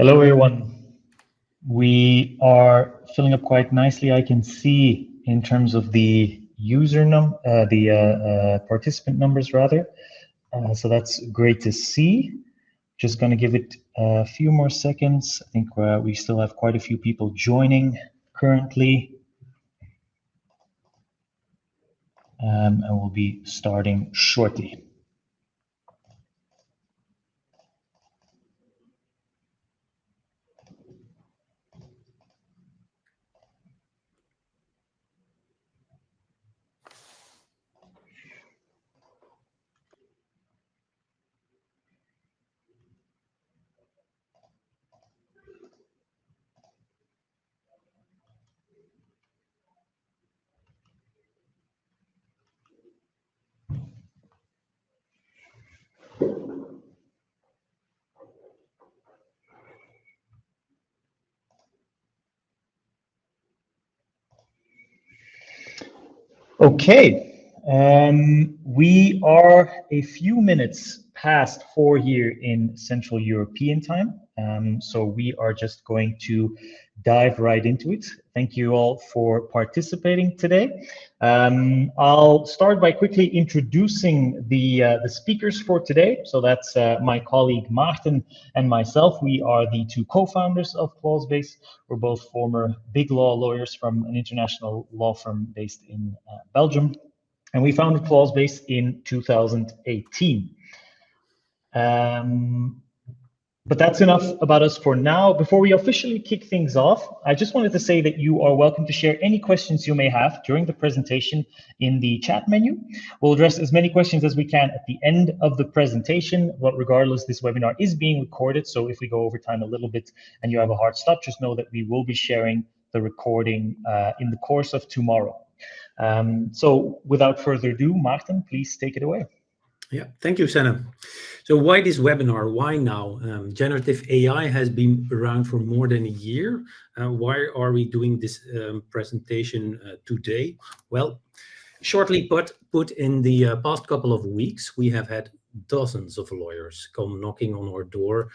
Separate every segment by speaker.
Speaker 1: Hello, everyone. We are filling up quite nicely. I can see in terms of the participant numbers rather. So that's great to see. Just going to give it a few more seconds. I think we still have quite a few people joining currently. And we'll be starting shortly. Okay, we are a few minutes past 4 here in Central European time. So we are just going to dive right into it. Thank you all for participating today. I'll start by quickly introducing the speakers for today. So that's my colleague Maarten and myself. We are the two co-founders of ClauseBase. We're both former big law lawyers from an international law firm based in Belgium. And we founded ClauseBase in 2018. But that's enough about us for now. Before we officially kick things off, I just wanted to say that you are welcome to share any questions you may have during the presentation in the chat menu. We'll address as many questions as we can at the end of the presentation, but regardless, this webinar is being recorded. So if we go over time a little bit and you have a hard stop, just know that we will be sharing the recording in the course of tomorrow. So without further ado, Maarten, please take it away.
Speaker 2: Yeah, thank you, Senne. So why this webinar? Why now? Generative AI has been around for more than a year. Why are we doing this presentation today? Well, shortly put in the past couple of weeks, we have had dozens of lawyers come knocking on our door.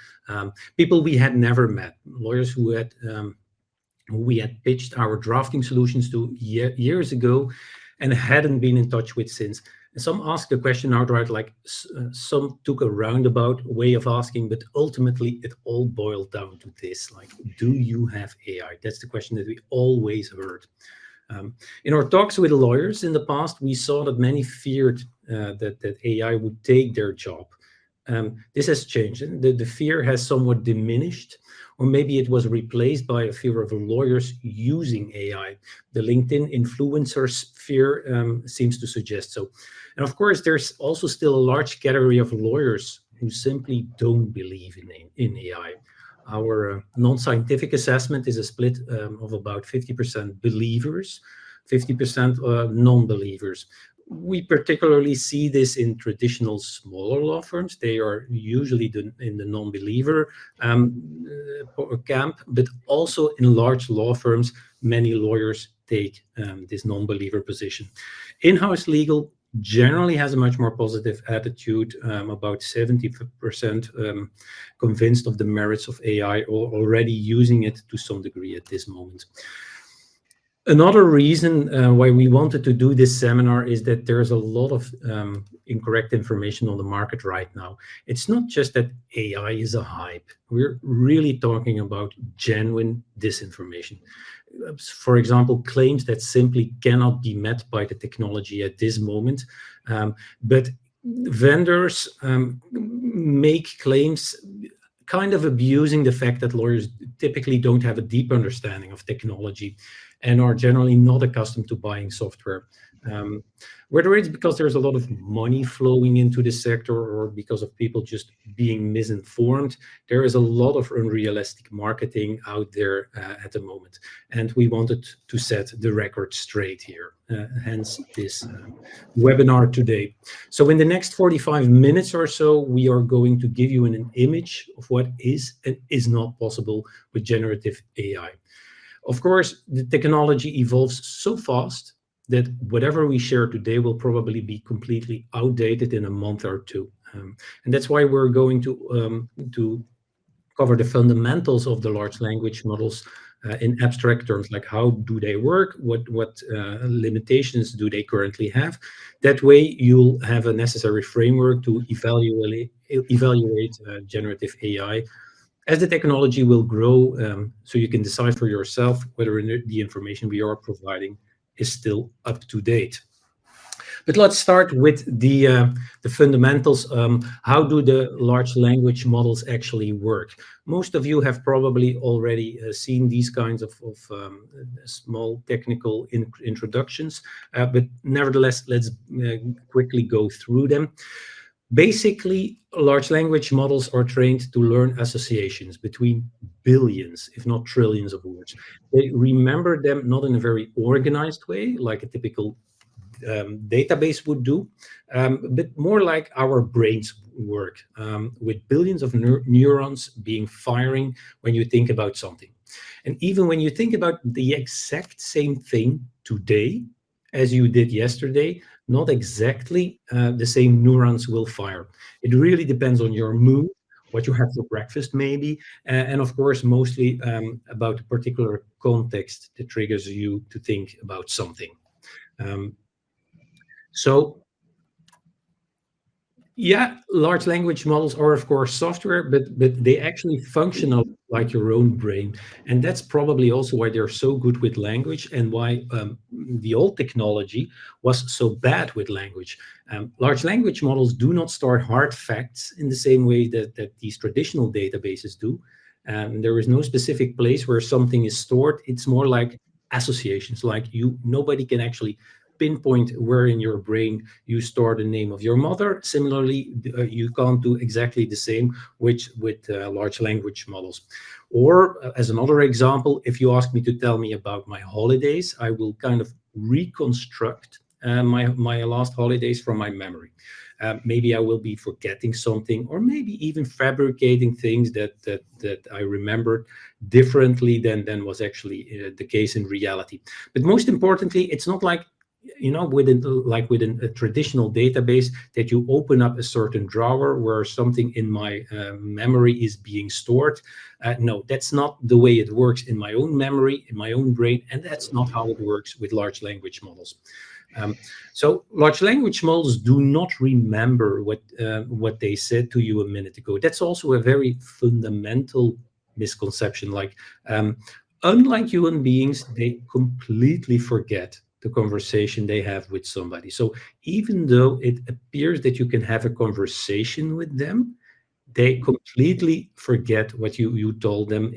Speaker 2: People we had never met, lawyers who we had pitched our drafting solutions to years ago and hadn't been in touch with since. Some asked the question outright, like some took a roundabout way of asking, but ultimately it all boiled down to this, like, do you have AI? That's the question that we always heard. In our talks with lawyers in the past, we saw that many feared that AI would take their job. This has changed. The fear has somewhat diminished, or maybe it was replaced by a fear of lawyers using AI. The LinkedIn influencers fear seems to suggest so. And of course, there's also still a large category of lawyers who simply don't believe in AI. Our non-scientific assessment is a split of about 50% believers, 50% non-believers. We particularly see this in traditional smaller law firms. They are usually in the non-believer camp, but also in large law firms, many lawyers take this non-believer position. In-house legal generally has a much more positive attitude, about 70% convinced of the merits of AI or already using it to some degree at this moment. Another reason why we wanted to do this seminar is that there's a lot of incorrect information on the market right now. It's not just that AI is a hype. We're really talking about genuine disinformation. For example, claims that simply cannot be met by the technology at this moment. But vendors make claims kind of abusing the fact that lawyers typically don't have a deep understanding of technology and are generally not accustomed to buying software. Whether it's because there's a lot of money flowing into the sector or because of people just being misinformed, there is a lot of unrealistic marketing out there at the moment. And we wanted to set the record straight here, hence this webinar today. So in the next 45 minutes or so, we are going to give you an image of what is and is not possible with generative AI. Of course, the technology evolves so fast that whatever we share today will probably be completely outdated in a month or two. And that's why we're going to cover the fundamentals of the large language models in abstract terms, like how do they work, what limitations do they currently have. That way you'll have a necessary framework to evaluate generative AI as the technology will grow, so you can decide for yourself whether the information we are providing is still up to date. But let's start with the fundamentals. How do the large language models actually work? Most of you have probably already seen these kinds of small technical introductions, but nevertheless, let's quickly go through them. Basically, large language models are trained to learn associations between billions, if not trillions of words. They remember them not in a very organized way, like a typical database would do, but more like our brains work, with billions of neurons being firing when you think about something. And even when you think about the exact same thing today as you did yesterday, not exactly the same neurons will fire. It really depends on your mood, what you had for breakfast maybe, and of course mostly about a particular context that triggers you to think about something. So yeah, large language models are of course software, but they actually function like your own brain, and that's probably also why they're so good with language, and why the old technology was so bad with language. Large language models do not store hard facts in the same way that these traditional databases do. There is no specific place where something is stored. It's more like associations, like nobody can actually pinpoint where in your brain you store the name of your mother. Similarly, you can't do exactly the same with large language models. Or as another example, if you ask me to tell me about my holidays, I will kind of reconstruct my last holidays from my memory. Maybe I will be forgetting something, or maybe even fabricating things that I remembered differently than was actually the case in reality. But most importantly, it's not like, within a traditional database, that you open up a certain drawer where something in my memory is being stored. No, that's not the way it works in my own memory, in my own brain, and that's not how it works with large language models. So large language models do not remember what they said to you a minute ago. That's also a very fundamental misconception. Unlike human beings, they completely forget the conversation they have with somebody. So even though it appears that you can have a conversation with them, they completely forget what you told them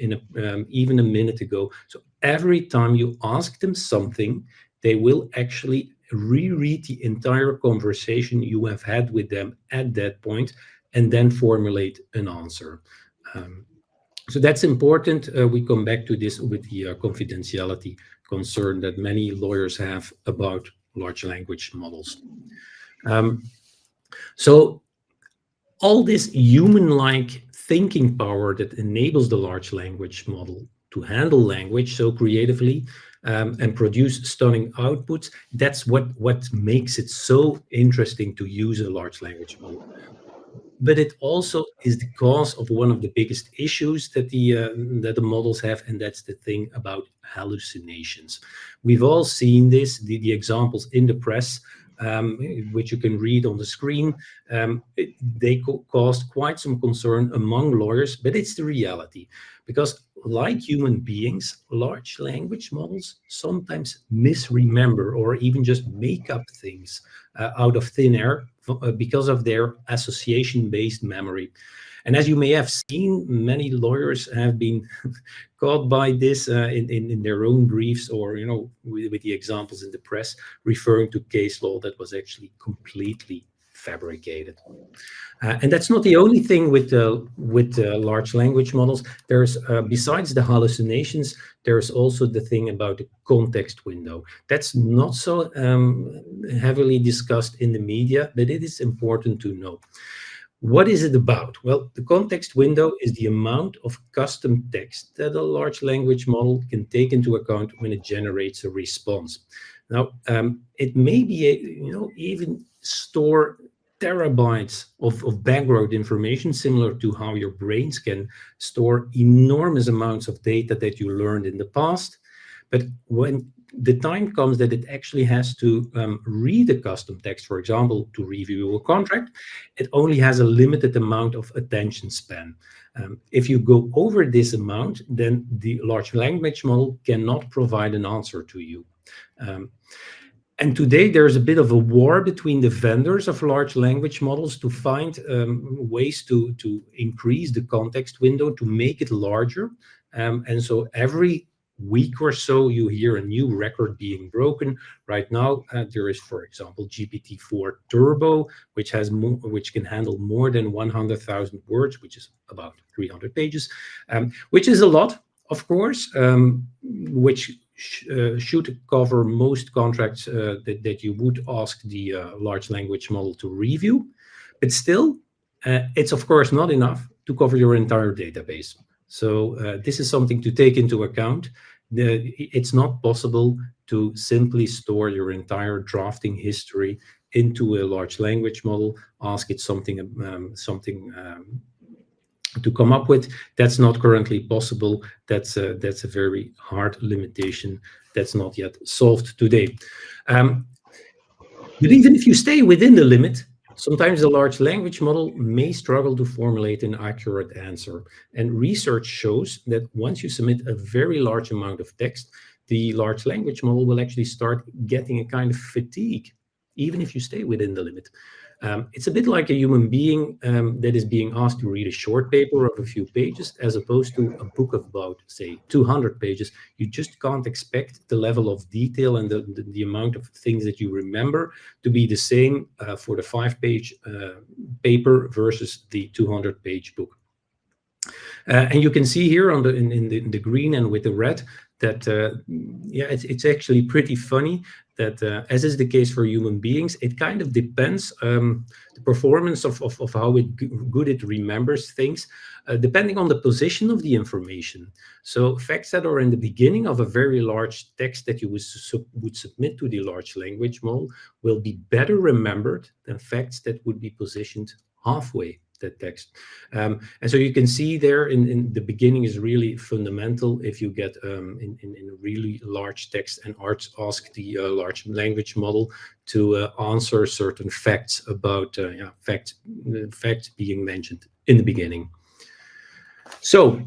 Speaker 2: even a minute ago. So every time you ask them something, they will actually reread the entire conversation you have had with them at that point, and then formulate an answer. So that's important. We come back to this with the confidentiality concern that many lawyers have about large language models. So all this human-like thinking power that enables the large language model to handle language so creatively and produce stunning outputs, that's what makes it so interesting to use a large language model. But it also is the cause of one of the biggest issues that the models have, and that's the thing about hallucinations. We've all seen this, the examples in the press, which you can read on the screen. They caused quite some concern among lawyers, but it's the reality. Because like human beings, large language models sometimes misremember or even just make up things out of thin air because of their association-based memory. And as you may have seen, many lawyers have been caught by this in their own briefs, or with the examples in the press referring to case law that was actually completely fabricated. And that's not the only thing with large language models. There's besides the hallucinations, there's also the thing about the context window. That's not so heavily discussed in the media, but it is important to know. What is it about? Well, the context window is the amount of custom text that a large language model can take into account when it generates a response. Now, it may be, even store terabytes of background information, similar to how your brains can store enormous amounts of data that you learned in the past. But when the time comes that it actually has to read a custom text, for example, to review a contract, it only has a limited amount of attention span. If you go over this amount, then the large language model cannot provide an answer to you. And today there's a bit of a war between the vendors of large language models to find ways to increase the context window, to make it larger. And so every week or so you hear a new record being broken. Right now there is, for example, GPT-4 Turbo, which can handle more than 100,000 words, which is about 300 pages, which is a lot, of course, which should cover most contracts that you would ask the large language model to review. But still, it's of course not enough to cover your entire database. So this is something to take into account. It's not possible to simply store your entire drafting history into a large language model, ask it something to come up with. That's not currently possible. That's a very hard limitation that's not yet solved today. But even if you stay within the limit, sometimes the large language model may struggle to formulate an accurate answer. And research shows that once you submit a very large amount of text, the large language model will actually start getting a kind of fatigue, even if you stay within the limit. It's a bit like a human being that is being asked to read a short paper of a few pages, as opposed to a book of about, say, 200 pages. You just can't expect the level of detail and the amount of things that you remember to be the same for the 5-page paper versus the 200-page book. And you can see here on in the green and with the red that it's actually pretty funny that as is the case for human beings, it kind of depends the performance of how good it remembers things, depending on the position of the information. So facts that are in the beginning of a very large text that you would submit to the large language model will be better remembered than facts that would be positioned halfway that text. And so you can see there in the beginning is really fundamental. If you get in a really large text and ask the large language model to answer certain facts about facts being mentioned in the beginning. So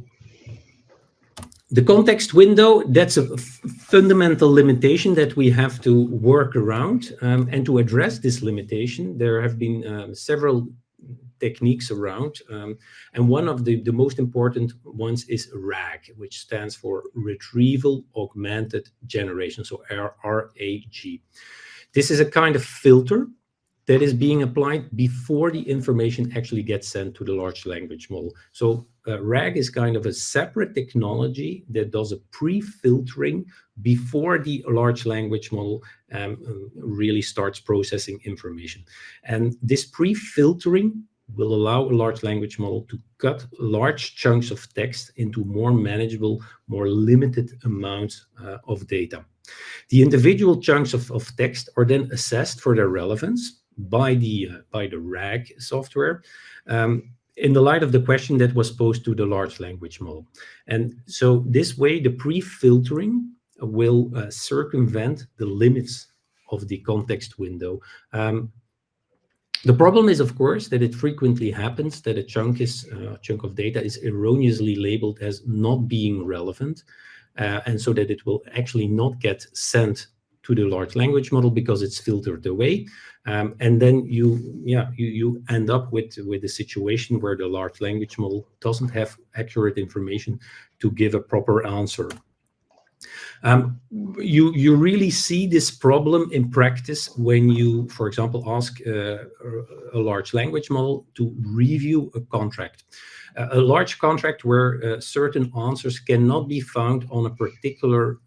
Speaker 2: the context window, that's a fundamental limitation that we have to work around. And to address this limitation, there have been several techniques around, and one of the most important ones is RAG, which stands for Retrieval Augmented Generation, so RAG. This is a kind of filter that is being applied before the information actually gets sent to the large language model. So RAG is kind of a separate technology that does a pre-filtering before the large language model really starts processing information. And this pre-filtering will allow a large language model to cut large chunks of text into more manageable, more limited amounts of data. The individual chunks of text are then assessed for their relevance by the RAG software in the light of the question that was posed to the large language model. And so this way, the pre-filtering will circumvent the limits of the context window. The problem is, of course, that it frequently happens that a chunk of data is erroneously labeled as not being relevant, and so that it will actually not get sent to the large language model because it's filtered away, and then you end up with a situation where the large language model doesn't have accurate information to give a proper answer. You really see this problem in practice when you, for example, ask a large language model to review a contract. A large contract where certain answers cannot be found on a particular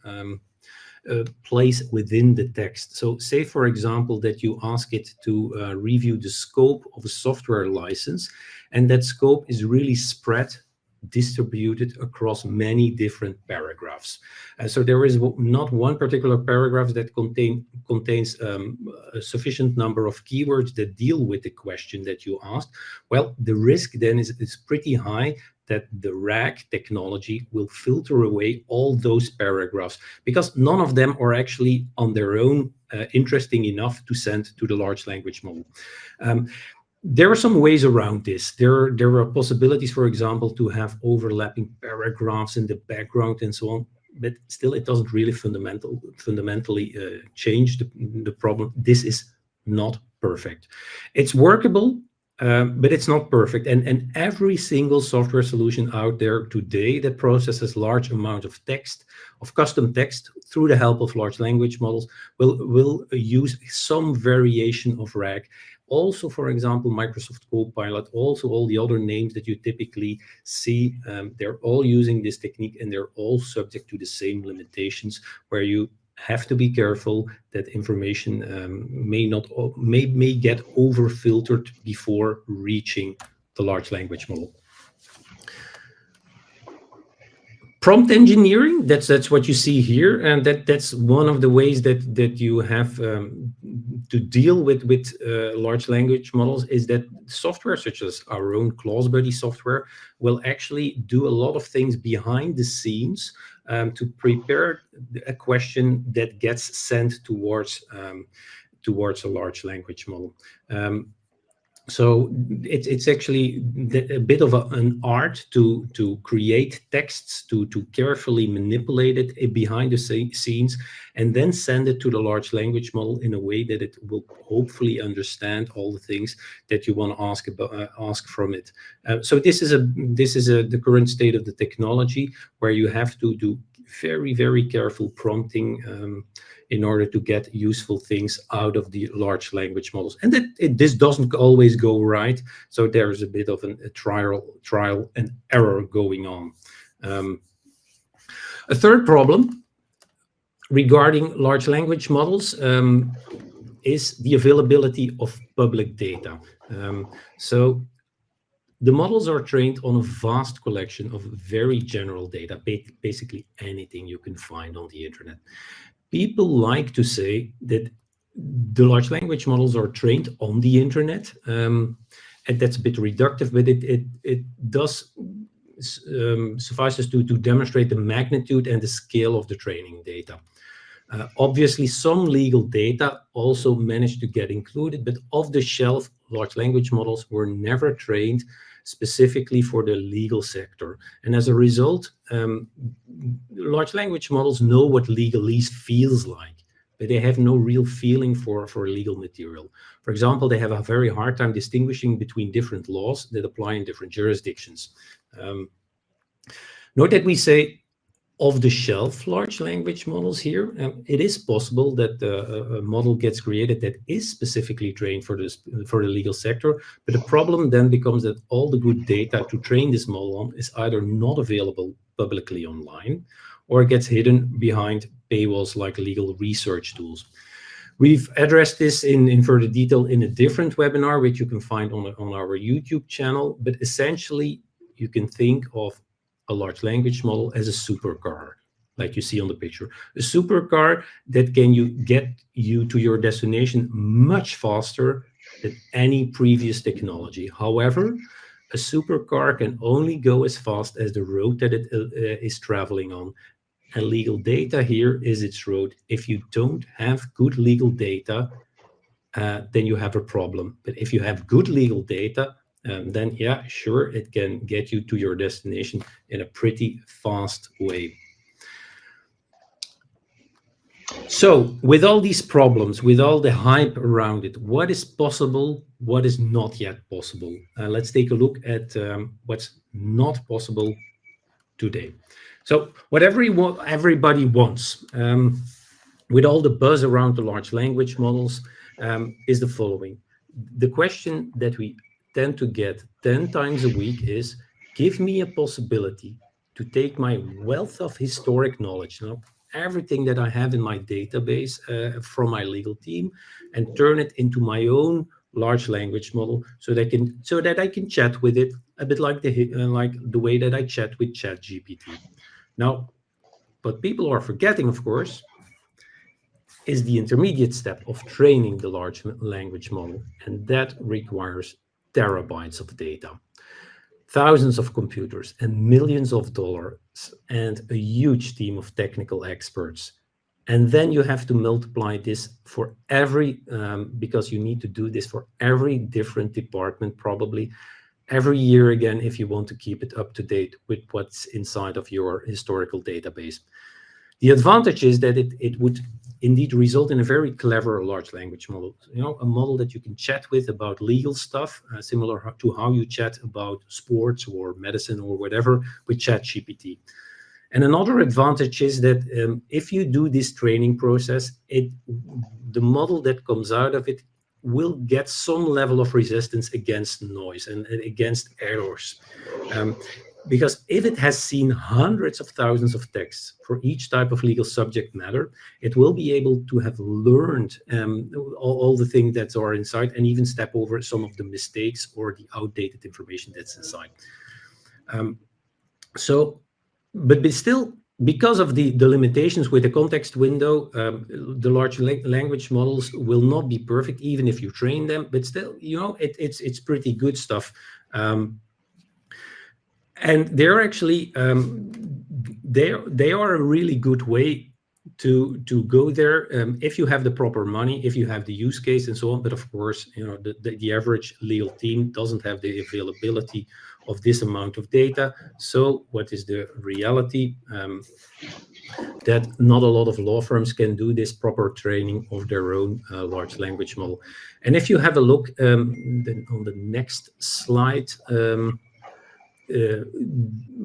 Speaker 2: place within the text. So say, for example, that you ask it to review the scope of a software license, and that scope is really spread distributed across many different paragraphs. So there is not one particular paragraph that contains a sufficient number of keywords that deal with the question that you asked. Well, the risk then is pretty high that the RAG technology will filter away all those paragraphs, because none of them are actually on their own interesting enough to send to the large language model. There are some ways around this. There are possibilities, for example, to have overlapping paragraphs in the background and so on, but still it doesn't really fundamentally change the problem. This is not perfect. It's workable, but it's not perfect. And every single software solution out there today that processes large amounts of text, of custom text, through the help of large language models will use some variation of RAG. Also, for example, Microsoft Copilot, also all the other names that you typically see, they're all using this technique, and they're all subject to the same limitations, where you have to be careful that information may get over filtered before reaching the large language model. Prompt engineering, that's what you see here, and that's one of the ways that you have to deal with large language models, is that software such as our own ClauseBase software will actually do a lot of things behind the scenes to prepare a question that gets sent towards a large language model. So it's actually a bit of an art to create texts, to carefully manipulate it behind the scenes, and then send it to the large language model in a way that it will hopefully understand all the things that you want to ask from it. So this is the current state of the technology, where you have to do very, very careful prompting in order to get useful things out of the large language models. And this doesn't always go right, so there's a bit of a trial and error going on. A third problem regarding large language models is the availability of public data. So the models are trained on a vast collection of very general data, basically anything you can find on the internet. People like to say that the large language models are trained on the internet, and that's a bit reductive, but it does suffices to demonstrate the magnitude and the scale of the training data. Obviously, some legal data also managed to get included, but off-the-shelf large language models were never trained specifically for the legal sector. And as a result, large language models know what legalese feels like, but they have no real feeling for legal material. For example, they have a very hard time distinguishing between different laws that apply in different jurisdictions. Note that we say off-the-shelf large language models here. It is possible that a model gets created that is specifically trained for the legal sector, but the problem then becomes that all the good data to train this model on is either not available publicly online, or gets hidden behind paywalls like legal research tools. We've addressed this in further detail in a different webinar, which you can find on our YouTube channel, but essentially you can think of a large language model as a supercar, like you see on the picture. A supercar that can get you to your destination much faster than any previous technology. However, a supercar can only go as fast as the road that it is traveling on. And legal data here is its road. If you don't have good legal data, then you have a problem. But if you have good legal data, then yeah, sure, it can get you to your destination in a pretty fast way. So with all these problems, with all the hype around it, what is possible, what is not yet possible? Let's take a look at what's not possible today. So what everybody wants, with all the buzz around the large language models, is the following. The question that we tend to get 10 times a week is, give me a possibility to take my wealth of historic knowledge, everything that I have in my database from my legal team, and turn it into my own large language model so that I can chat with it a bit like the way that I chat with ChatGPT. Now, what people are forgetting, of course, is the intermediate step of training the large language model, and that requires terabytes of data, thousands of computers, and millions of dollars, and a huge team of technical experts. And then you have to multiply this for every, because you need to do this for every different department, probably every year again, if you want to keep it up to date with what's inside of your historical database. The advantage is that it would indeed result in a very clever large language model, a model that you can chat with about legal stuff, similar to how you chat about sports or medicine or whatever with ChatGPT. And another advantage is that if you do this training process, the model that comes out of it will get some level of resistance against noise and against errors. Because if it has seen hundreds of thousands of texts for each type of legal subject matter, it will be able to have learned all the things that are inside and even step over some of the mistakes or the outdated information that's inside. But still, because of the limitations with the context window, the large language models will not be perfect, even if you train them. But still, it's pretty good stuff. And they're actually they are a really good way to go there if you have the proper money, if you have the use case and so on. But of course, the average legal team doesn't have the availability of this amount of data. So what is the reality? That not a lot of law firms can do this proper training of their own large language model. And if you have a look then on the next slide,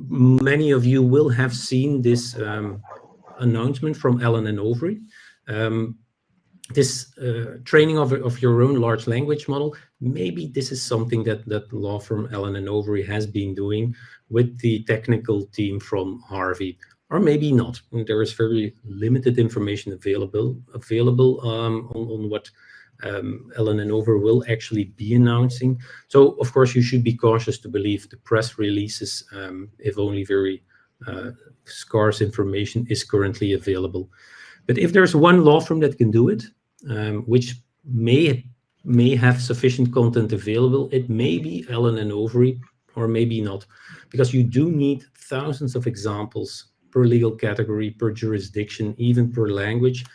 Speaker 2: many of you will have seen this announcement from Allen and Overy. This training of your own large language model, maybe this is something that law firm Allen and Overy has been doing with the technical team from Harvey, or maybe not. And there is very limited information available on what Allen and Overy will actually be announcing. So, of course, you should be cautious to believe the press releases if only very scarce information is currently available. But if there's one law firm that can do it, which may have sufficient content available, it may be Allen and Overy, or maybe not, because you do need thousands of examples per legal category, per jurisdiction, even per language.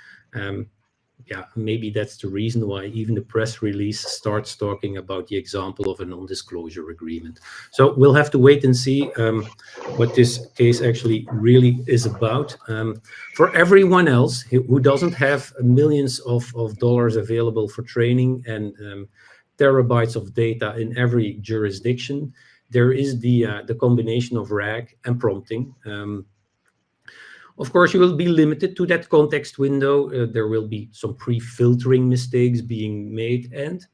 Speaker 2: Maybe that's the reason why even the press release starts talking about the example of a non-disclosure agreement. So we'll have to wait and see what this case actually really is about. For everyone else who doesn't have millions of dollars available for training and terabytes of data in every jurisdiction, there is the combination of RAG and prompting. Of course, you will be limited to that context window. There will be some pre-filtering mistakes being made, and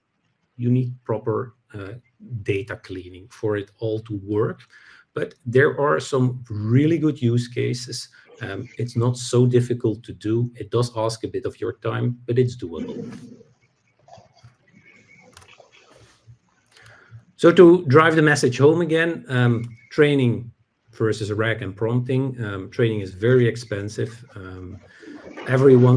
Speaker 2: you need proper data cleaning for it all to work. But there are some really good use cases. It's not so difficult to do. It does ask a bit of your time, but it's doable. So to drive the message home again, training versus RAG and prompting. Training is very expensive. Everyone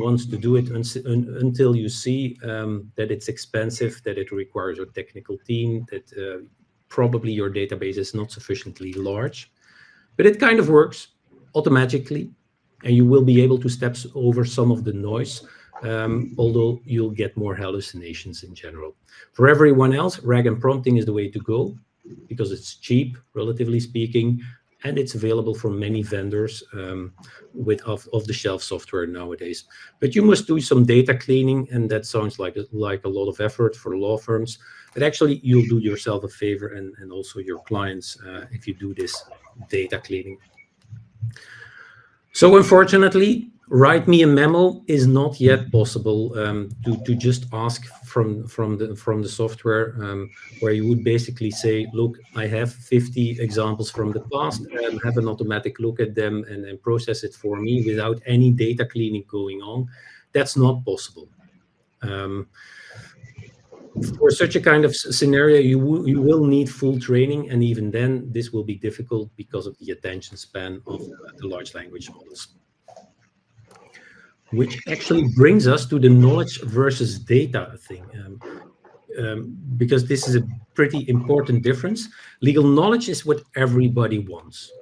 Speaker 2: wants to do it until you see that it's expensive, that it requires a technical team, that probably your database is not sufficiently large. But it kind of works automatically, and you will be able to step over some of the noise, although you'll get more hallucinations in general. For everyone else, RAG and prompting is the way to go, because it's cheap, relatively speaking, and it's available from many vendors with off-the-shelf software nowadays. But you must do some data cleaning, and that sounds like a lot of effort for law firms. But actually, you'll do yourself a favor and also your clients if you do this data cleaning. So unfortunately, write me a memo is not yet possible to just ask from the software, where you would basically say, look, I have 50 examples from the past, have an automatic look at them and process it for me without any data cleaning going on. That's not possible. For such a kind of scenario, you will need full training, and even then, this will be difficult because of the attention span of the large language models. Which actually brings us to the knowledge versus data thing, because this is a pretty important difference. Legal knowledge is what everybody wants.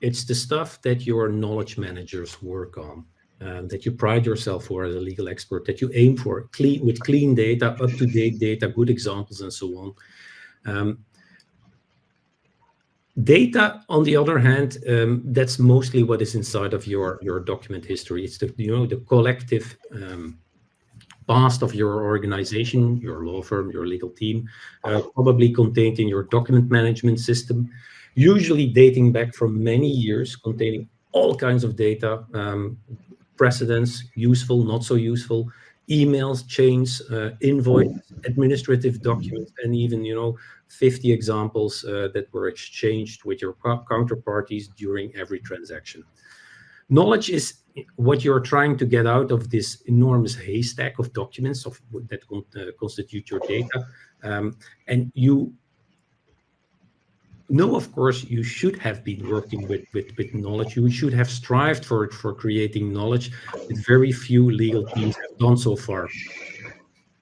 Speaker 2: It's the stuff that your knowledge managers work on, that you pride yourself for as a legal expert, that you aim for, with clean data, up-to-date data, good examples, and so on. Data, on the other hand, that's mostly what is inside of your document history. It's the collective past of your organization, your law firm, your legal team, probably contained in your document management system, usually dating back from many years, containing all kinds of data, precedents, useful, not so useful, emails, chains, invoices, administrative documents, and even 50 examples that were exchanged with your counterparties during every transaction. Knowledge is what you're trying to get out of this enormous haystack of documents that constitute your data. And you know, of course, you should have been working with knowledge. You should have strived for creating knowledge that very few legal teams have done so far.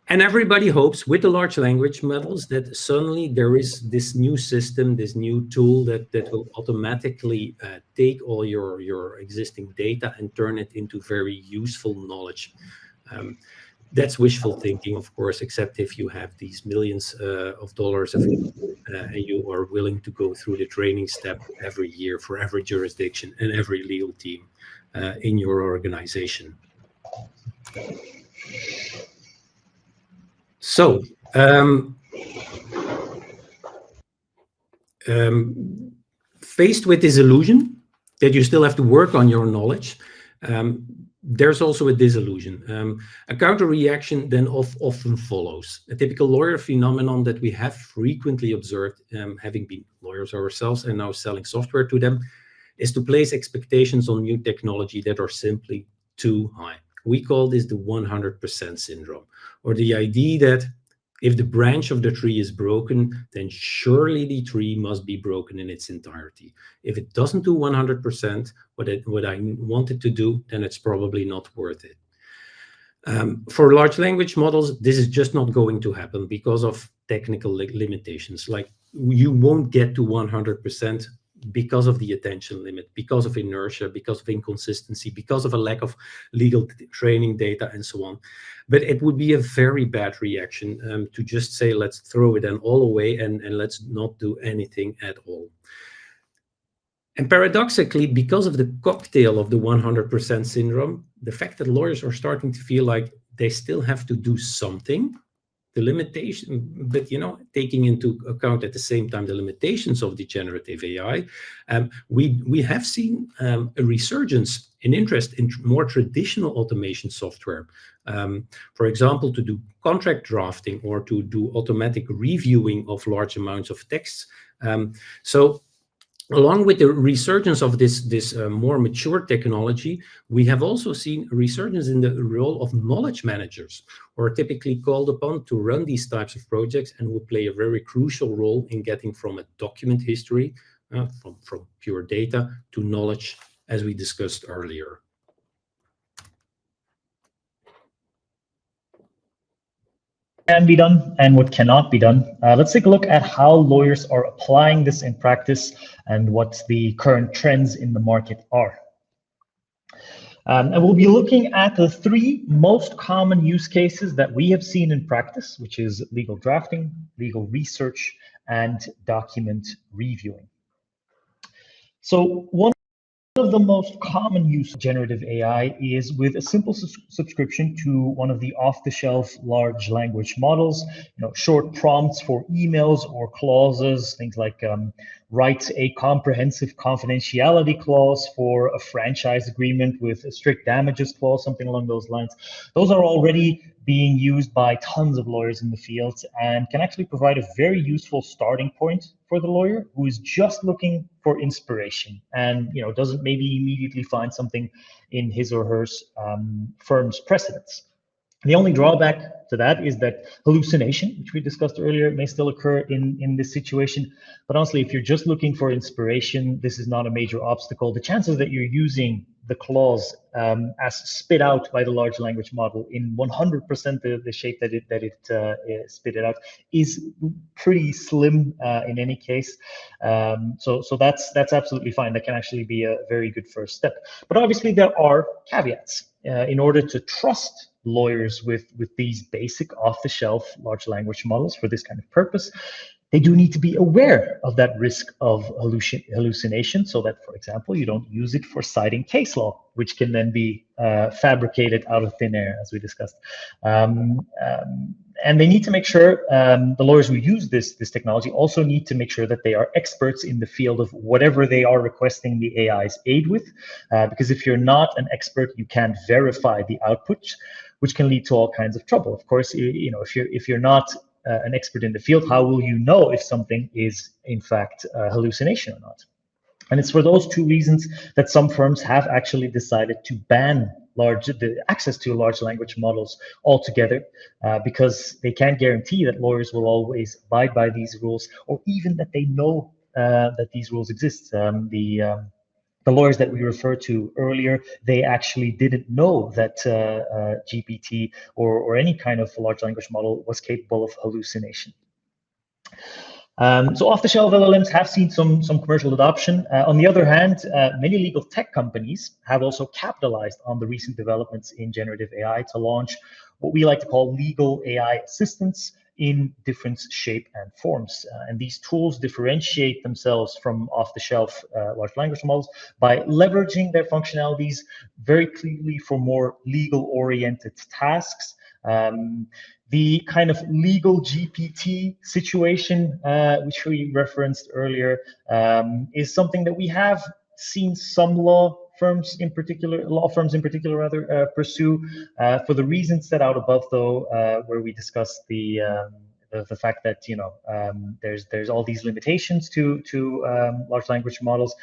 Speaker 2: And everybody hopes with the large language models that suddenly there is this new system, this new tool that will automatically take all your existing data and turn it into very useful knowledge. That's wishful thinking, of course, except if you have these millions of dollars available and you are willing to go through the training step every year for every jurisdiction and every legal team in your organization. So, faced with this illusion that you still have to work on your knowledge, there's also a disillusion. A counter reaction then often follows. A typical lawyer phenomenon that we have frequently observed, having been lawyers ourselves and now selling software to them, is to place expectations on new technology that are simply too high. We call this the 100% syndrome, or the idea that if the branch of the tree is broken, then surely the tree must be broken in its entirety. If it doesn't do 100% what I want it to do, then it's probably not worth it. For large language models, this is just not going to happen because of technical limitations. Like, you won't get to 100% because of the attention limit, because of inertia, because of inconsistency, because of a lack of legal training data, and so on. But it would be a very bad reaction to just say, let's throw it all away and let's not do anything at all. And paradoxically, because of the cocktail of the 100% syndrome, the fact that lawyers are starting to feel like they still have to do something, the limitation, but taking into account at the same time the limitations of the generative AI, we have seen a resurgence in interest in more traditional automation software. For example, to do contract drafting or to do automatic reviewing of large amounts of text. So along with the resurgence of this more mature technology, we have also seen a resurgence in the role of knowledge managers, who are typically called upon to run these types of projects and will play a very crucial role in getting from a document history, from pure data, to knowledge, as we discussed earlier.
Speaker 1: Can be done and what cannot be done. Let's take a look at how lawyers are applying this in practice and what the current trends in the market are. And we'll be looking at the 3 most common use cases that we have seen in practice, which is legal drafting, legal research, and document reviewing. So one of the most common use of generative AI is with a simple subscription to one of the off-the-shelf large language models, short prompts for emails or clauses, things like write a comprehensive confidentiality clause for a franchise agreement with a strict damages clause, something along those lines. Those are already being used by tons of lawyers in the field and can actually provide a very useful starting point for the lawyer who is just looking for inspiration and doesn't maybe immediately find something in his or her firm's precedents. The only drawback to that is that hallucination, which we discussed earlier, may still occur in this situation. But honestly, if you're just looking for inspiration, this is not a major obstacle. The chances that you're using the clause as spit out by the large language model in 100% the shape that it spit it out is pretty slim in any case. So that's absolutely fine. That can actually be a very good first step. But obviously there are caveats. In order to trust lawyers with these basic off-the-shelf large language models for this kind of purpose, they do need to be aware of that risk of hallucination, so that, for example, you don't use it for citing case law, which can then be fabricated out of thin air, as we discussed. And they need to make sure, the lawyers who use this technology also need to make sure that they are experts in the field of whatever they are requesting the AI's aid with, because if you're not an expert, you can't verify the output, which can lead to all kinds of trouble. Of course, if you're not an expert in the field, how will you know if something is in fact a hallucination or not? And it's for those two reasons that some firms have actually decided to ban the access to large language models altogether, because they can't guarantee that lawyers will always abide by these rules, or even that they know that these rules exist. The lawyers that we referred to earlier, they actually didn't know that GPT or any kind of large language model was capable of hallucination. So off-the-shelf LLMs have seen some commercial adoption. On the other hand, many legal tech companies have also capitalized on the recent developments in generative AI to launch what we like to call legal AI assistants in different shape and forms. And these tools differentiate themselves from off-the-shelf large language models by leveraging their functionalities very clearly for more legal-oriented tasks. The kind of legal GPT situation, which we referenced earlier, is something that we have seen some law firms in particular pursue, for the reasons set out above, though, where we discussed the fact that there's all these limitations to large language models.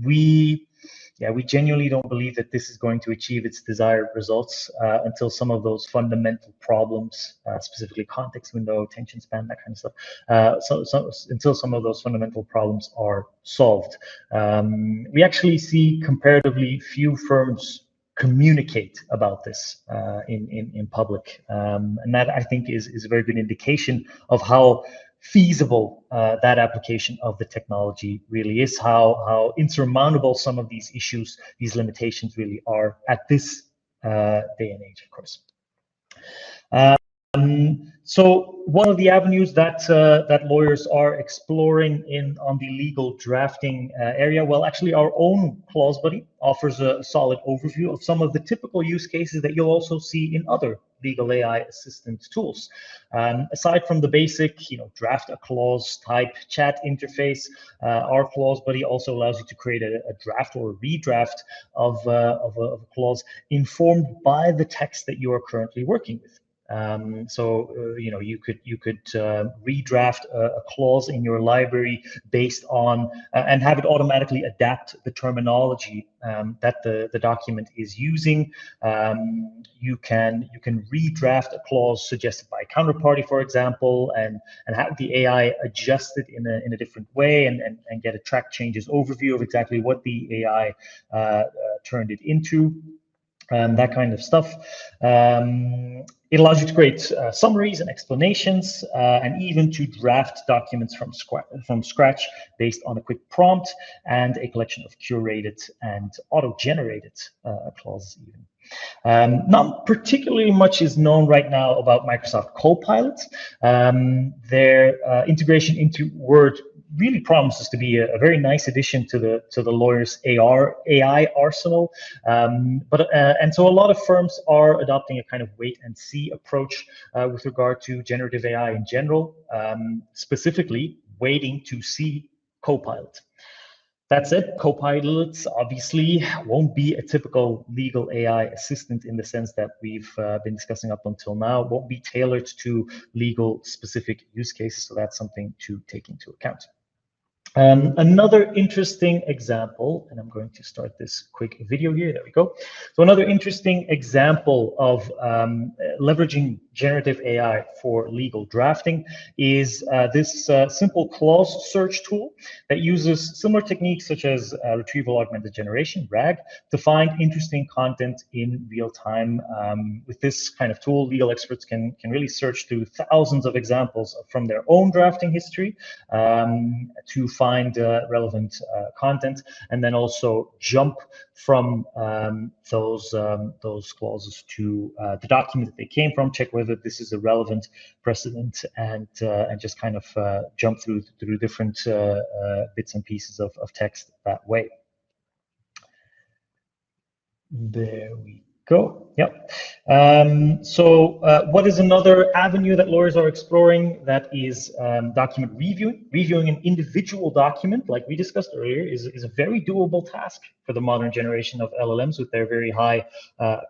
Speaker 1: We genuinely don't believe that this is going to achieve its desired results until some of those fundamental problems, specifically context window, attention span, that kind of stuff, until some of those fundamental problems are solved. We actually see comparatively few firms communicate about this in public, and that, I think, is a very good indication of how feasible that application of the technology really is, how insurmountable some of these issues, these limitations really are at this day and age, of course. So one of the avenues that lawyers are exploring on the legal drafting area, well, actually our own ClauseBuddy offers a solid overview of some of the typical use cases that you'll also see in other legal AI assistant tools. Aside from the basic, draft a clause type chat interface, our ClauseBuddy also allows you to create a draft or a redraft of a clause informed by the text that you are currently working with. You could redraft a clause in your library based on and have it automatically adapt the terminology that the document is using. You can redraft a clause suggested by a counterparty, for example, and have the AI adjust it in a different way and get a track changes overview of exactly what the AI turned it into. That kind of stuff. It allows you to create summaries and explanations, and even to draft documents from scratch based on a quick prompt and a collection of curated and auto-generated clauses even. Not particularly much is known right now about Microsoft Copilot. Their integration into Word really promises to be a very nice addition to the lawyer's AI arsenal. And so a lot of firms are adopting a kind of wait and see approach with regard to generative AI in general, specifically waiting to see Copilot. That said, Copilots obviously won't be a typical legal AI assistant in the sense that we've been discussing up until now. It won't be tailored to legal specific use cases, so that's something to take into account. Another interesting example, and I'm going to start this quick video here. There we go. So another interesting example of leveraging generative AI for legal drafting is this simple clause search tool that uses similar techniques such as retrieval augmented generation, RAG, to find interesting content in real time. With this kind of tool, legal experts can really search through thousands of examples from their own drafting history to find relevant content, and then also jump from those clauses to the document that they came from, check whether this is a relevant precedent, and just kind of jump through different bits and pieces of text that way. There we go. Yep. So what is another avenue that lawyers are exploring? That is document reviewing. Reviewing an individual document, like we discussed earlier, is a very doable task for the modern generation of LLMs with their very high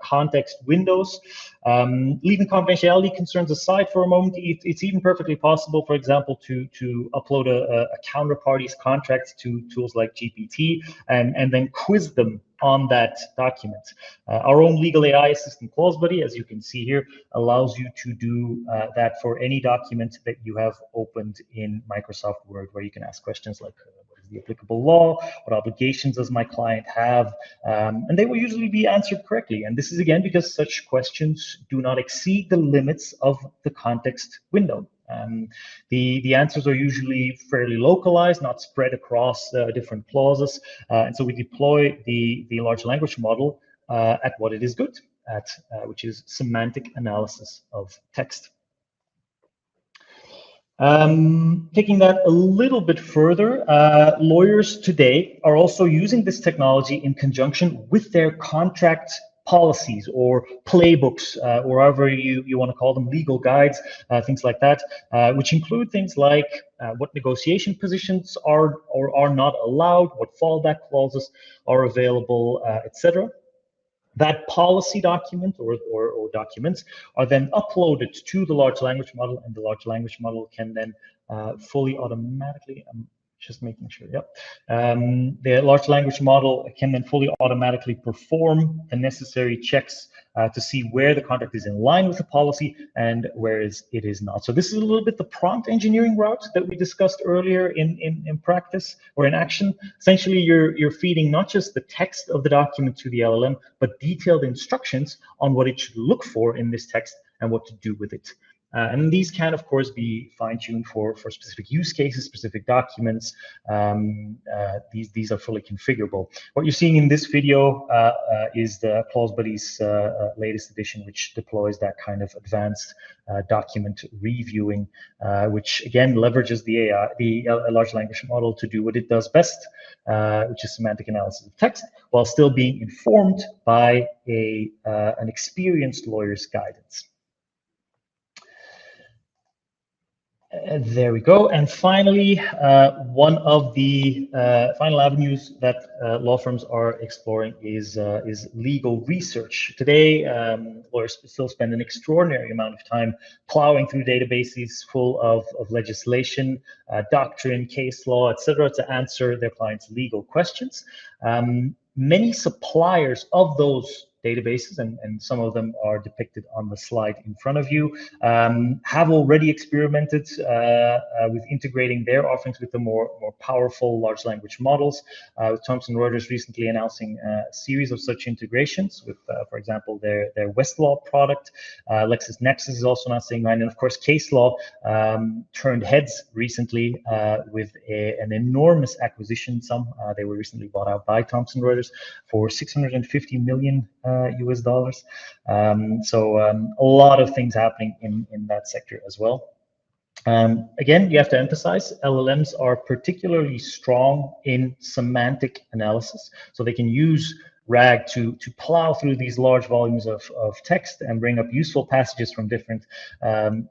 Speaker 1: context windows. Leaving confidentiality concerns aside for a moment, it's even perfectly possible, for example, to upload a counterparty's contracts to tools like GPT and then quiz them on that document. Our own legal AI assistant ClauseBuddy, as you can see here, allows you to do that for any document that you have opened in Microsoft Word, where you can ask questions like, what is the applicable law? What obligations does my client have? And they will usually be answered correctly. And this is, again, because such questions do not exceed the limits of the context window. The answers are usually fairly localized, not spread across different clauses. And so we deploy the large language model at what it is good at, which is semantic analysis of text. Taking that a little bit further, lawyers today are also using this technology in conjunction with their contract policies or playbooks, or however you want to call them, legal guides, things like that, which include things like what negotiation positions are or are not allowed, what fallback clauses are available, etc. That policy document or documents are then uploaded to the large language model, and the large language model can then fully automatically, just making sure, yep. The large language model can then fully automatically perform the necessary checks to see where the contract is in line with the policy and where it is not. So this is a little bit the prompt engineering route that we discussed earlier in practice or in action. Essentially, you're feeding not just the text of the document to the LLM, but detailed instructions on what it should look for in this text and what to do with it. And these can, of course, be fine-tuned for specific use cases, specific documents. These are fully configurable. What you're seeing in this video is the ClauseBuddy's latest edition, which deploys that kind of advanced document reviewing, which again leverages the large language model to do what it does best, which is semantic analysis of text, while still being informed by an experienced lawyer's guidance. There we go. And finally, one of the final avenues that law firms are exploring is legal research. Today, lawyers still spend an extraordinary amount of time plowing through databases full of legislation, doctrine, case law, etc., to answer their clients' legal questions. Many suppliers of those databases, and some of them are depicted on the slide in front of you, have already experimented with integrating their offerings with the more powerful large language models, with Thomson Reuters recently announcing a series of such integrations with, for example, their Westlaw product. LexisNexis is also now saying, and of course, case law turned heads recently with an enormous acquisition. They were recently bought out by Thomson Reuters for $650 million US dollars. So a lot of things happening in that sector as well. Again, you have to emphasize LLMs are particularly strong in semantic analysis, so they can use RAG to plow through these large volumes of text and bring up useful passages from different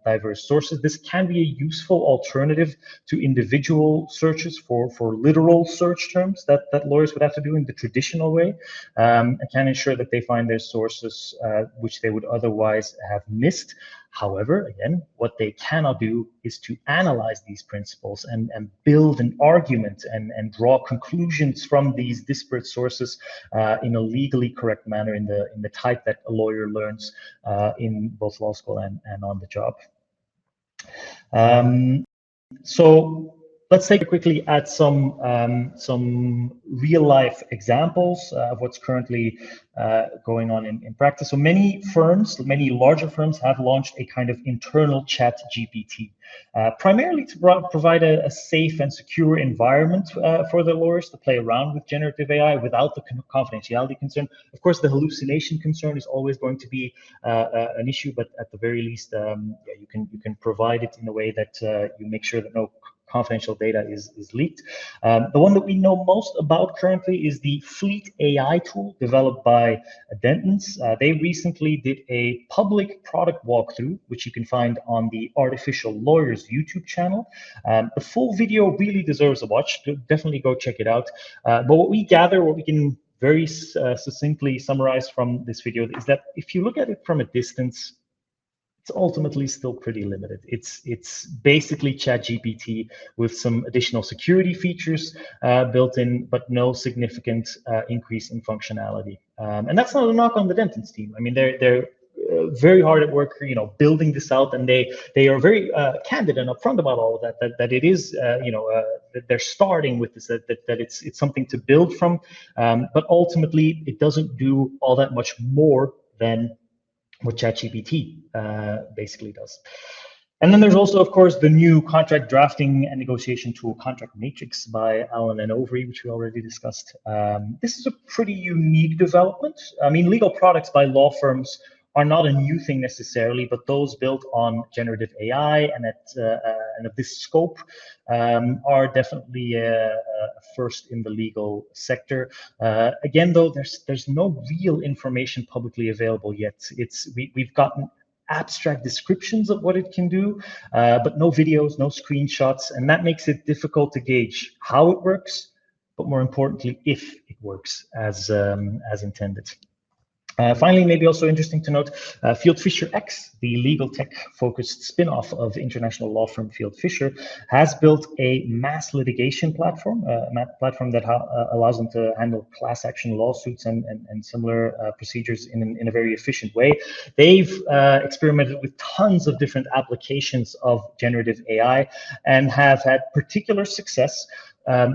Speaker 1: diverse sources. This can be a useful alternative to individual searches for literal search terms that lawyers would have to do in the traditional way, and can ensure that they find their sources which they would otherwise have missed. However, again, what they cannot do is to analyze these principles and build an argument and draw conclusions from these disparate sources in a legally correct manner in the type that a lawyer learns in both law school and on the job. So let's take a quickly at some real life examples of what's currently going on in practice. So many larger firms have launched a kind of internal chat GPT, primarily to provide a safe and secure environment for the lawyers to play around with generative AI without the confidentiality concern. Of course, the hallucination concern is always going to be an issue, but at the very least, you can provide it in a way that you make sure that no confidential data is leaked. The one that we know most about currently is the Fleet AI tool developed by Dentons. They recently did a public product walkthrough, which you can find on the Artificial Lawyers YouTube channel. The full video really deserves a watch. Definitely go check it out. But what we can very succinctly summarize from this video is that if you look at it from a distance, it's ultimately still pretty limited. It's basically ChatGPT with some additional security features built in, but no significant increase in functionality. And that's not a knock on the Dentons team. I mean, they're very hard at work, building this out, and they are very candid and upfront about all of that. That it is, that they're starting with this. That it's something to build from, but ultimately it doesn't do all that much more than what ChatGPT basically does. And then there's also, of course, the new contract drafting and negotiation tool, Contract Matrix by Allen and Overy, which we already discussed. This is a pretty unique development. I mean, legal products by law firms are not a new thing necessarily, but those built on generative AI and of this scope are definitely a first in the legal sector. Again, though, there's no real information publicly available yet. We've gotten abstract descriptions of what it can do, but no videos, no screenshots, and that makes it difficult to gauge how it works, but more importantly, if it works as intended. Finally, maybe also interesting to note, Field Fisher X, the legal tech-focused spin-off of international law firm Field Fisher, has built a mass litigation platform, that allows them to handle class action lawsuits and similar procedures in a very efficient way. They've experimented with tons of different applications of generative AI and have had particular success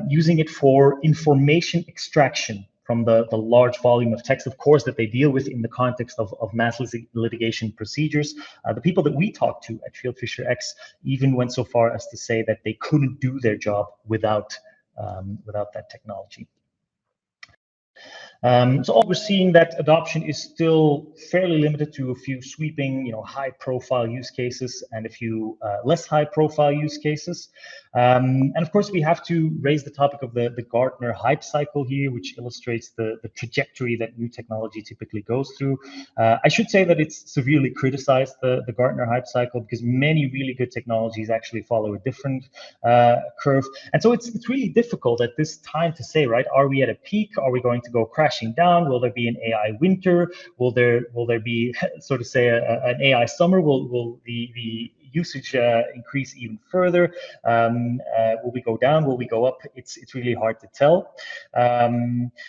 Speaker 1: using it for information extraction from the large volume of text, of course, that they deal with in the context of mass litigation procedures. The people that we talked to at Field Fisher X even went so far as to say that they couldn't do their job without that technology. So all we're seeing that adoption is still fairly limited to a few sweeping, high-profile use cases and a few less high-profile use cases. And of course, we have to raise the topic of the Gartner hype cycle here, which illustrates the trajectory that new technology typically goes through. I should say that it's severely criticized, the Gartner hype cycle, because many really good technologies actually follow a different curve. And so it's really difficult at this time to say, right, are we at a peak? Are we going to go crashing down? Will there be an AI winter? Will there be, so to say, an AI summer? Will the usage increase even further? Will we go down? Will we go up? It's really hard to tell.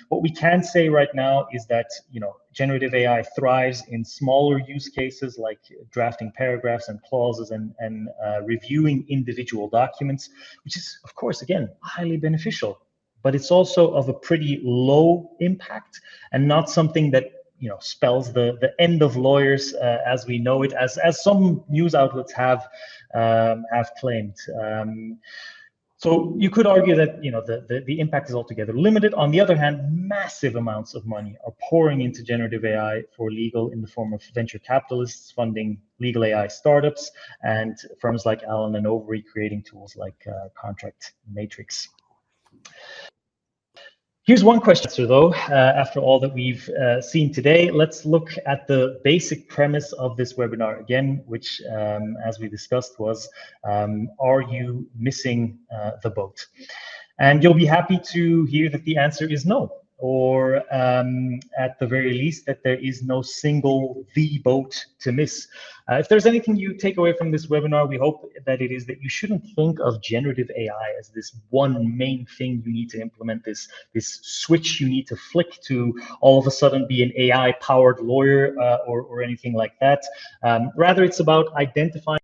Speaker 1: What we can say right now is that generative AI thrives in smaller use cases like drafting paragraphs and clauses and reviewing individual documents, which is, of course, again, highly beneficial. But it's also of a pretty low impact and not something that spells the end of lawyers as we know it, as some news outlets have claimed. So you could argue that the impact is altogether limited. On the other hand, massive amounts of money are pouring into generative AI for legal in the form of venture capitalists funding legal AI startups and firms like Allen and Overy creating tools like Contract Matrix. Here's one question, though, after all that we've seen today. Let's look at the basic premise of this webinar again, which, as we discussed, was, are you missing the boat? And you'll be happy to hear that the answer is no. or at the very least, that there is no single the boat to miss. If there's anything you take away from this webinar, we hope that it is that you shouldn't think of generative AI as this one main thing you need to implement, this switch you need to flick to all of a sudden be an AI-powered lawyer or anything like that. Rather, it's about identifying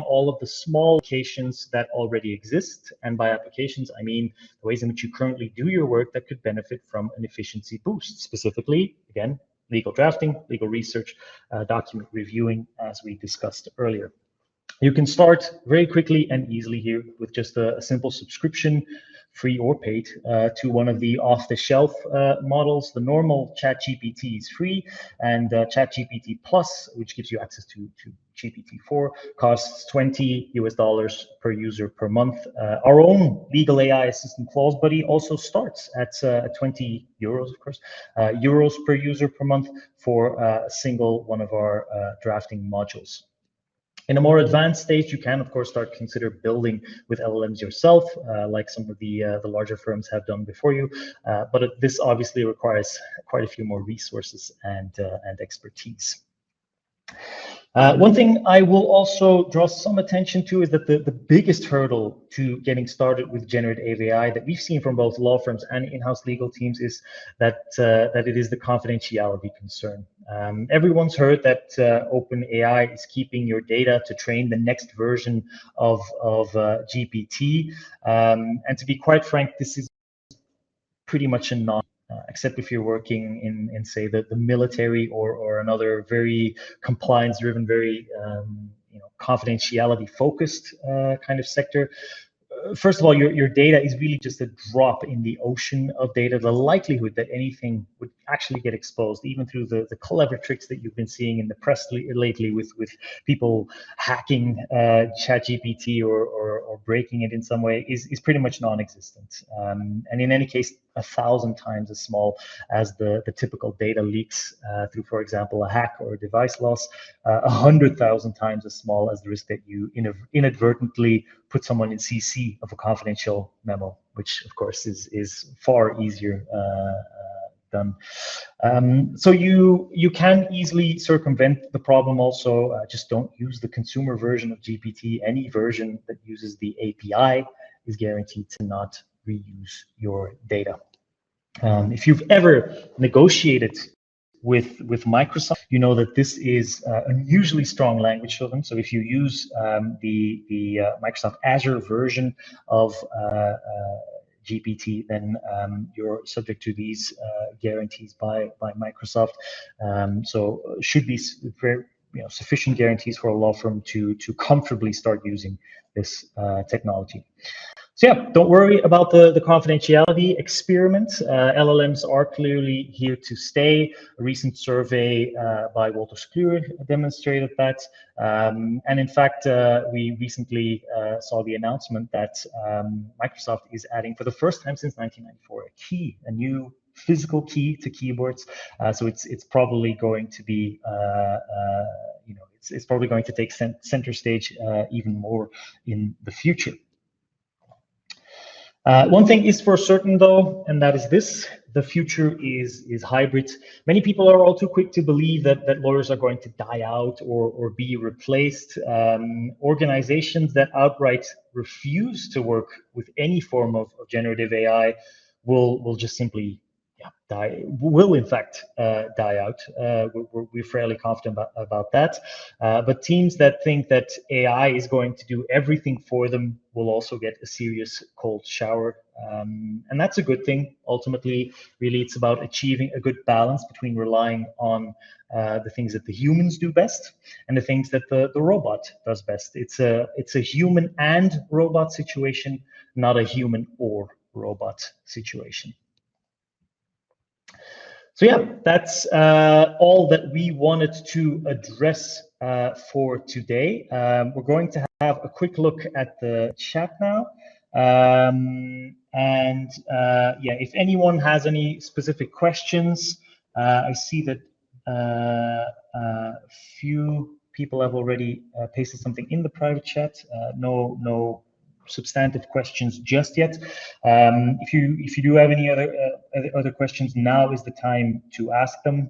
Speaker 1: all of the small applications that already exist. And by applications, I mean the ways in which you currently do your work that could benefit from an efficiency boost. Specifically, again, legal drafting, legal research, document reviewing, as we discussed earlier. You can start very quickly and easily here with just a simple subscription, free or paid, to one of the off-the-shelf models. The normal ChatGPT is free, and ChatGPT Plus, which gives you access to GPT-4, costs $20 per user per month. Our own legal AI assistant ClauseBuddy also starts at 20 euros, of course, euros per user per month for a single one of our drafting modules. In a more advanced stage, you can, of course, start consider building with LLMs yourself, like some of the larger firms have done before you. But this obviously requires quite a few more resources and expertise. One thing I will also draw some attention to is that the biggest hurdle to getting started with generative AI that we've seen from both law firms and in-house legal teams is that it is the confidentiality concern. Everyone's heard that OpenAI is keeping your data to train the next version of GPT. And to be quite frank, this is pretty much a non, except if you're working in say the military or another very compliance driven, very confidentiality focused kind of sector. First of all, your data is really just a drop in the ocean of data. The likelihood that anything would actually get exposed, even through the clever tricks that you've been seeing in the press lately with people hacking ChatGPT or breaking it in some way, is pretty much non-existent. And in any case, 1,000 times as small as the typical data leaks through, for example, a hack or a device loss, 100,000 times as small as the risk that you inadvertently put someone in CC of a confidential memo, which of course is far easier done. So you can easily circumvent the problem also. Just don't use the consumer version of GPT. Any version that uses the API is guaranteed to not reuse your data. If you've ever negotiated with Microsoft, you know that this is an unusually strong language for them. So if you use the Microsoft Azure version of GPT, then you're subject to these guarantees by Microsoft. So should be very sufficient guarantees for a law firm to comfortably start using this technology. So yeah, don't worry about the confidentiality experiment. LLMs are clearly here to stay. A recent survey by Walter Kluwer demonstrated that. And in fact, we recently saw the announcement that Microsoft is adding, for the first time since 1994, a new physical key to keyboards. So it's probably going to be, it's probably going to take center stage even more in the future. One thing is for certain, though, and that is this: the future is hybrid. Many people are all too quick to believe that lawyers are going to die out or be replaced. Organizations that outright refuse to work with any form of generative AI will just simply die. Will in fact die out. We're fairly confident about that. But teams that think that AI is going to do everything for them will also get a serious cold shower. And that's a good thing. Ultimately, really, it's about achieving a good balance between relying on the things that the humans do best and the things that the robot does best. It's a human and robot situation, not a human or robot situation. So yeah, that's all that we wanted to address for today. We're going to have a quick look at the chat now. If anyone has any specific questions, I see that a few people have already pasted something in the private chat. No substantive questions just yet. If you do have any other questions, now is the time to ask them.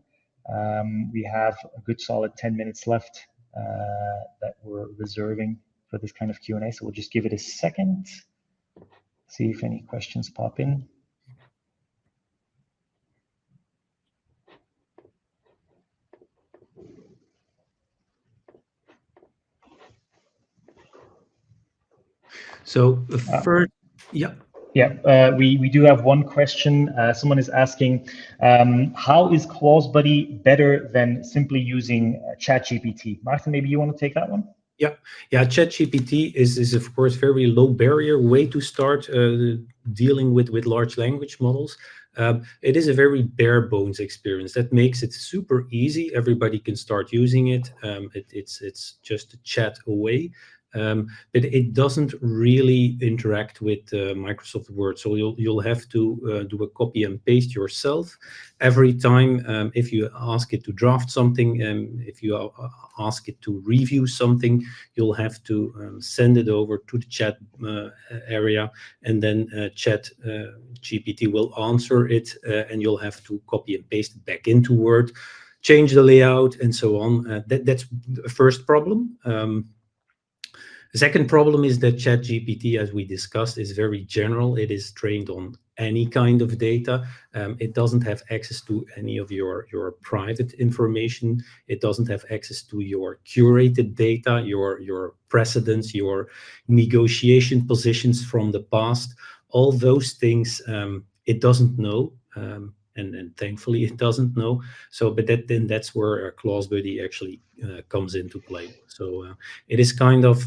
Speaker 1: We have a good solid 10 minutes left that we're reserving for this kind of Q&A. So we'll just give it a second, see if any questions pop in.
Speaker 2: So first, yeah.
Speaker 1: Yeah, we do have one question. Someone is asking, how is ClauseBuddy better than simply using ChatGPT? Maarten, maybe you want to take that one?
Speaker 2: Yeah, ChatGPT is of course very low barrier way to start dealing with large language models. It is a very bare bones experience that makes it super easy. Everybody can start using it. It's just a chat away. But it doesn't really interact with Microsoft Word, so you'll have to do a copy and paste yourself every time. If you ask it to draft something, if you ask it to review something, you'll have to send it over to the chat area, and then Chat GPT will answer it, and you'll have to copy and paste it back into Word, change the layout, and so on. That's the first problem. The second problem is that ChatGPT, as we discussed, is very general. It is trained on any kind of data. It doesn't have access to any of your private information. It doesn't have access to your curated data, your precedents, your negotiation positions from the past. All those things it doesn't know. And thankfully it doesn't know. So, but that's where ClauseBuddy actually comes into play. So it is kind of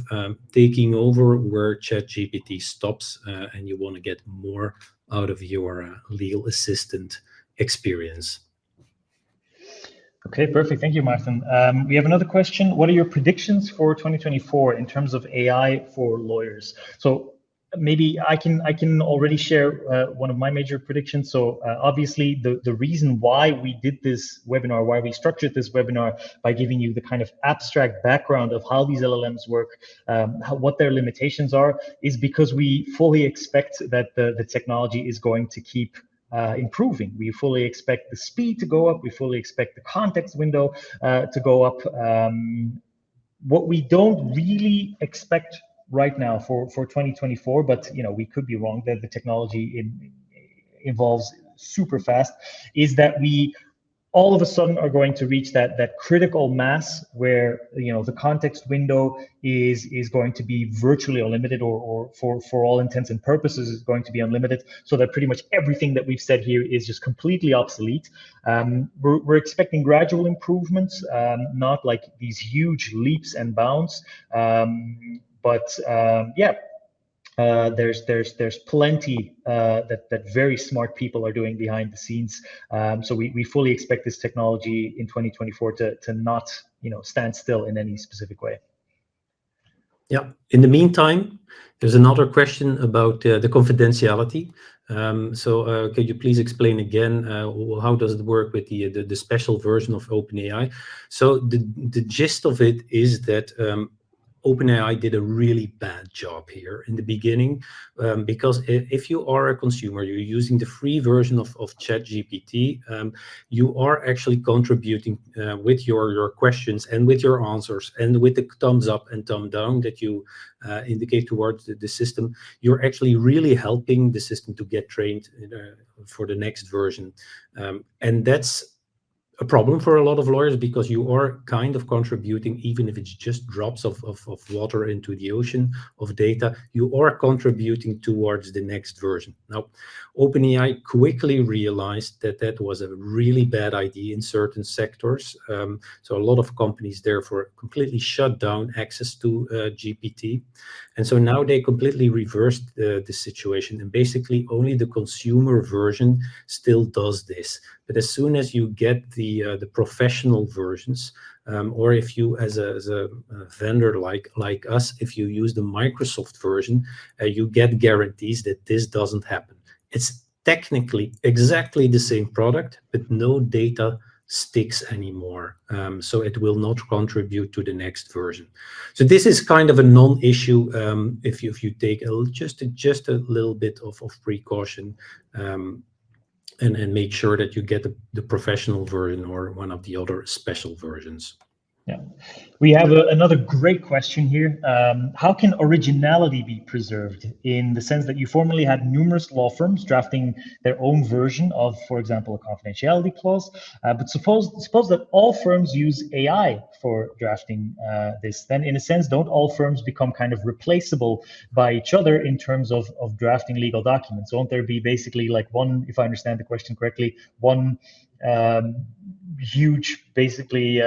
Speaker 2: taking over where ChatGPT stops, and you want to get more out of your legal assistant experience.
Speaker 1: Okay, perfect. Thank you, Maarten. We have another question. What are your predictions for 2024 in terms of AI for lawyers? So maybe I can already share one of my major predictions. So obviously the reason why we did this webinar, why we structured this webinar by giving you the kind of abstract background of how these LLMs work, what their limitations are, is because we fully expect that the technology is going to keep improving. We fully expect the speed to go up. We fully expect the context window to go up. What we don't really expect right now for 2024, but we could be wrong, that the technology evolves super fast, is that we all of a sudden are going to reach that critical mass where the context window is going to be virtually unlimited, or for all intents and purposes is going to be unlimited, so that pretty much everything that we've said here is just completely obsolete. We're expecting gradual improvements, not like these huge leaps and bounds, but there's plenty that very smart people are doing behind the scenes. So we fully expect this technology in 2024 to not stand still in any specific way.
Speaker 2: Yeah. In the meantime, there's another question about the confidentiality. So can you please explain again how does it work with the special version of OpenAI? So the gist of it is that OpenAI did a really bad job here in the beginning, because if you are a consumer, you're using the free version of ChatGPT, you are actually contributing with your questions and with your answers and with the thumbs up and thumb down that you indicate towards the system. You're actually really helping the system to get trained for the next version. And that's a problem for a lot of lawyers, because you are kind of contributing, even if it's just drops of water into the ocean of data, you are contributing towards the next version. Now, OpenAI quickly realized that that was a really bad idea in certain sectors. So a lot of companies therefore completely shut down access to GPT. And so now they completely reversed the situation, and basically only the consumer version still does this. But as soon as you get the professional versions, or if you as a vendor like us, if you use the Microsoft version, you get guarantees that this doesn't happen. It's technically exactly the same product, but no data sticks anymore. So it will not contribute to the next version. So this is kind of a non-issue if you take just a little bit of precaution and make sure that you get the professional version or one of the other special versions.
Speaker 1: Yeah, we have another great question here. How can originality be preserved in the sense that you formerly had numerous law firms drafting their own version of, for example, a confidentiality clause, but suppose that all firms use AI for drafting this, then in a sense, don't all firms become kind of replaceable by each other in terms of drafting legal documents? Won't there be basically like one, if I understand the question correctly, one huge, basically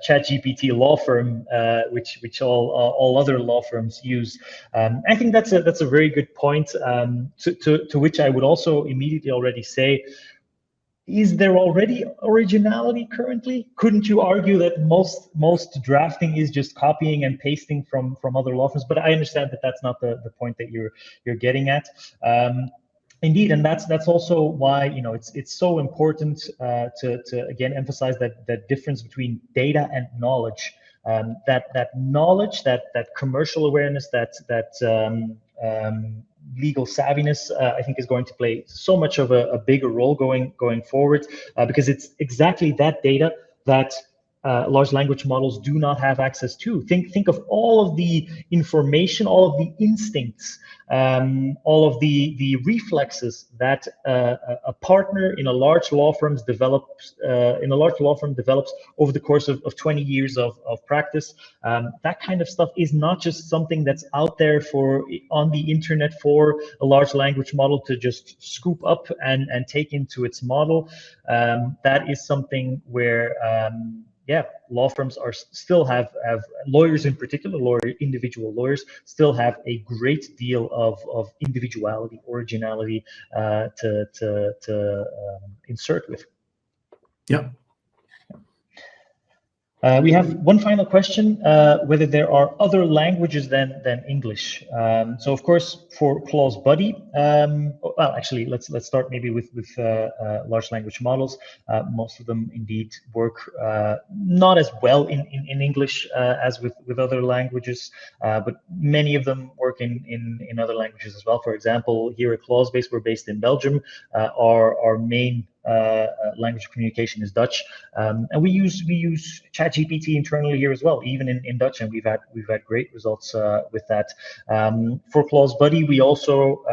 Speaker 1: ChatGPT law firm, which all other law firms use? I think that's a very good point. To which I would also immediately already say, is there already originality currently? Couldn't you argue that most drafting is just copying and pasting from other law firms? But I understand that that's not the point that you're getting at. Indeed, and that's also why it's so important to again emphasize that difference between data and knowledge. That knowledge, that commercial awareness, that legal savviness, I think, is going to play so much of a bigger role going forward, because it's exactly that data that large language models do not have access to. Think of all of the information, all of the instincts, all of the reflexes that a partner in a large law firm develops over the course of 20 years of practice. That kind of stuff is not just something that's out there on the internet for a large language model to just scoop up and take into its model. That is something where law firms still have lawyers in particular, individual lawyers still have a great deal of individuality, originality to insert with.
Speaker 2: Yeah.
Speaker 1: We have one final question, whether there are other languages than English. So of course, for ClauseBuddy, well, actually, let's start maybe with large language models. Most of them indeed work not as well in English as with other languages, but many of them work in other languages as well. For example, here at ClauseBase, we're based in Belgium. Our main language communication is Dutch, and we use ChatGPT internally here as well, even in Dutch, and we've had great results with that. For ClauseBuddy, we also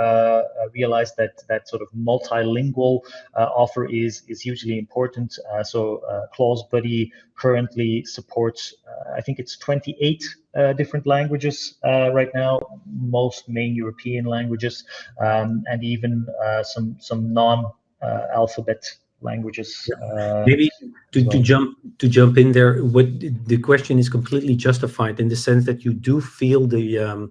Speaker 1: realized that sort of multilingual offer is hugely important. So ClauseBuddy currently supports, I think it's 28 different languages right now, most main European languages, and even some non-alphabet languages.
Speaker 2: Maybe to jump in there, what the question is completely justified in the sense that you do feel the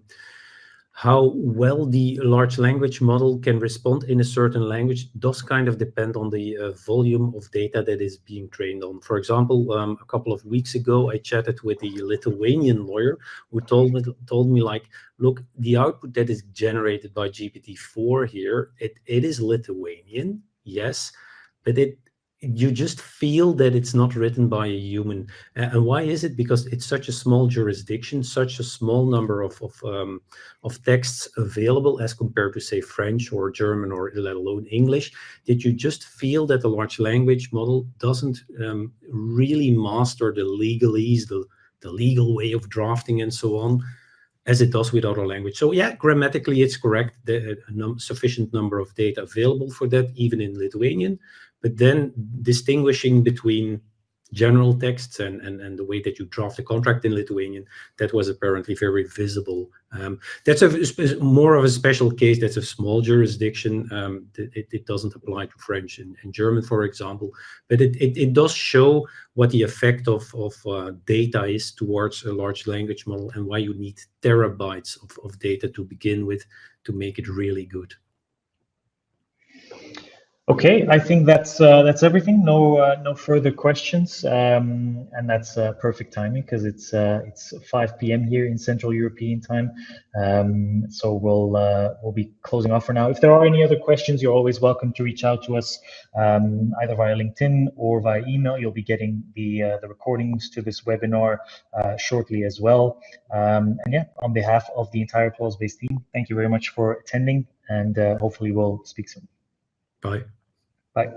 Speaker 2: how well the large language model can respond in a certain language does kind of depend on the volume of data that is being trained on. For example, a couple of weeks ago, I chatted with a Lithuanian lawyer who told me like, look, the output that is generated by GPT-4 here, it is Lithuanian, yes, but you just feel that it's not written by a human. And why is it? Because it's such a small jurisdiction, such a small number of texts available as compared to, say, French or German or let alone English, that you just feel that the large language model doesn't really master the legalese, the legal way of drafting and so on, as it does with other language. So yeah, grammatically it's correct, sufficient number of data available for that, even in Lithuanian, but then distinguishing between general texts and the way that you draft a contract in Lithuanian, that was apparently very visible. That's more of a special case. That's a small jurisdiction. It doesn't apply to French and German, for example, but it does show what the effect of data is towards a large language model and why you need terabytes of data to begin with to make it really good.
Speaker 1: Okay, I think that's everything. No further questions, and that's perfect timing because it's 5 p.m. here in Central European time. So we'll be closing off for now. If there are any other questions, you're always welcome to reach out to us either via LinkedIn or via email. You'll be getting the recordings to this webinar shortly as well. And yeah, on behalf of the entire ClauseBase team, thank you very much for attending, and hopefully we'll speak soon.
Speaker 2: Bye.
Speaker 1: Bye.